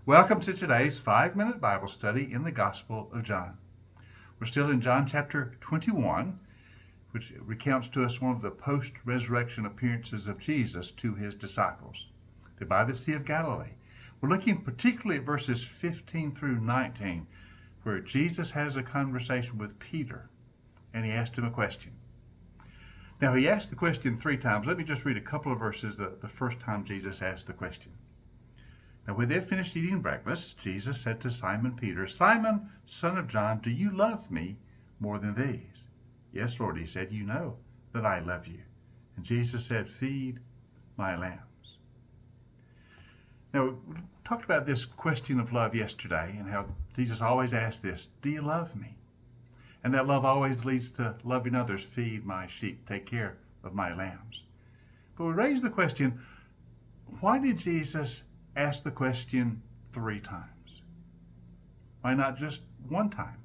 Welcome to today's 5-minute Bible study in the Gospel of John. We're still in John chapter 21, which recounts to us one of the post-resurrection appearances of Jesus to his disciples. They're by the Sea of Galilee. We're looking particularly at verses 15 through 19, where Jesus has a conversation with Peter, and he asked him a question. Now, he asked the question 3 times. Let me just read a couple of verses the first time Jesus asked the question. Now, when they had finished eating breakfast, Jesus said to Simon Peter, "Simon, son of John, do you love me more than these?" "Yes, Lord," he said, "you know that I love you." And Jesus said, "Feed my lambs." Now, we talked about this question of love yesterday and how Jesus always asks this, "Do you love me?" And that love always leads to loving others. Feed my sheep, take care of my lambs. But we raised the question, why did Jesus ask the question 3 times? Why not just one time?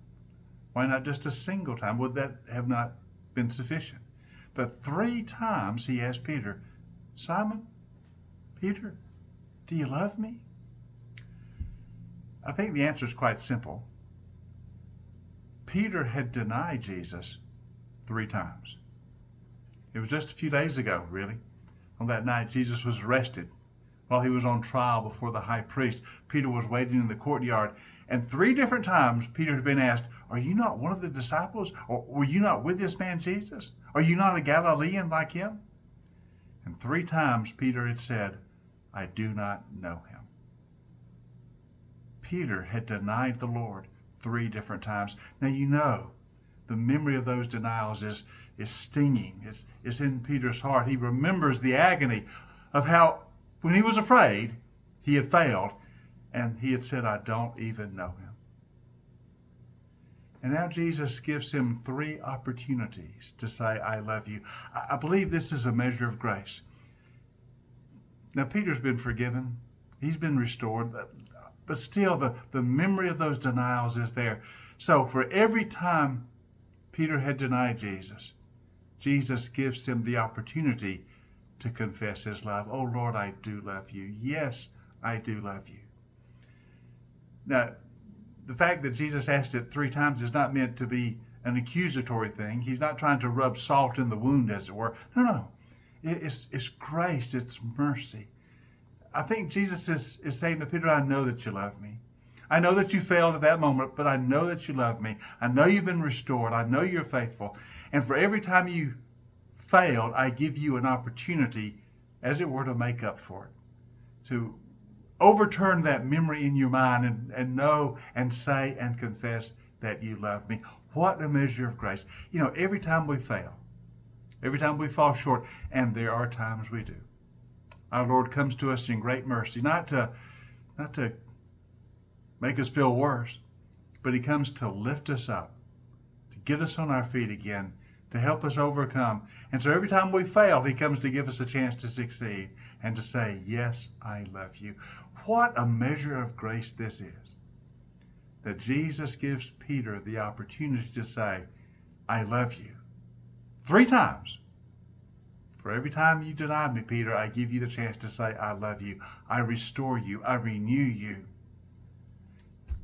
Why not just a single time? Would that have not been sufficient? But 3 times he asked Peter, "Simon, Peter, do you love me?" I think the answer is quite simple. Peter had denied Jesus 3 times. It was just a few days ago, really. On that night, Jesus was arrested. While he was on trial before the high priest, Peter was waiting in the courtyard. And 3 different times, Peter had been asked, "Are you not one of the disciples? Or were you not with this man Jesus? Are you not a Galilean like him?" And 3 times, Peter had said, "I do not know him." Peter had denied the Lord 3 different times. Now, you know, the memory of those denials is stinging. It's in Peter's heart. He remembers the agony of how, when he was afraid, he had failed, and he had said, "I don't even know him." And now Jesus gives him 3 opportunities to say, "I love you." I believe this is a measure of grace. Now, Peter's been forgiven. He's been restored. But still, the memory of those denials is there. So for every time Peter had denied Jesus, Jesus gives him the opportunity to confess his love. "Oh, Lord, I do love you. Yes, I do love you." Now, the fact that Jesus asked it 3 times is not meant to be an accusatory thing. He's not trying to rub salt in the wound, as it were. No. It's grace. It's mercy. I think Jesus is saying to Peter, "I know that you love me. I know that you failed at that moment, but I know that you love me. I know you've been restored. I know you're faithful. And for every time you failed, I give you an opportunity, as it were, to make up for it, to overturn that memory in your mind and know and say and confess that you love me." What a measure of grace. You know, every time we fail, every time we fall short, and there are times we do, our Lord comes to us in great mercy, not to make us feel worse, but he comes to lift us up, to get us on our feet again, to help us overcome. And so every time we fail, he comes to give us a chance to succeed and to say, "Yes, I love you." What a measure of grace this is, that Jesus gives Peter the opportunity to say, "I love you." 3 times. For every time you denied me, Peter, I give you the chance to say, "I love you. I restore you. I renew you."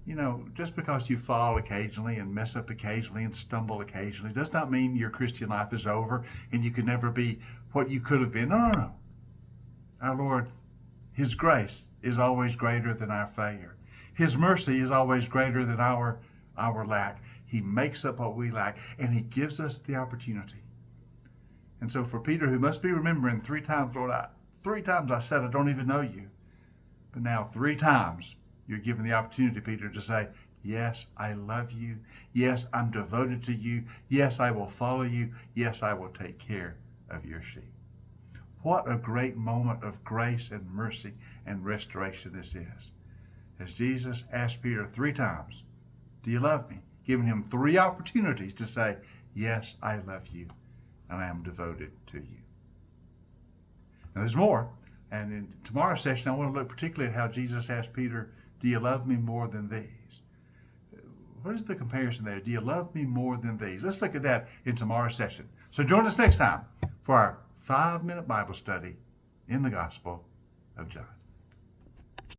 You know, just because you fall occasionally and mess up occasionally and stumble occasionally does not mean your Christian life is over and you can never be what you could have been. No. Our Lord, his grace is always greater than our failure. His mercy is always greater than our lack. He makes up what we lack, and he gives us the opportunity. And so for Peter, who must be remembering 3 times, "Lord, 3 times I said I don't even know you." But now 3 times you're given the opportunity, Peter, to say, "Yes, I love you. Yes, I'm devoted to you. Yes, I will follow you. Yes, I will take care of your sheep." What a great moment of grace and mercy and restoration this is. As Jesus asked Peter 3 times, "Do you love me?" Giving him 3 opportunities to say, "Yes, I love you, and I am devoted to you." Now, there's more. And in tomorrow's session, I want to look particularly at how Jesus asked Peter, "Do you love me more than these?" What is the comparison there? Do you love me more than these? Let's look at that in tomorrow's session. So join us next time for our 5-minute Bible study in the Gospel of John.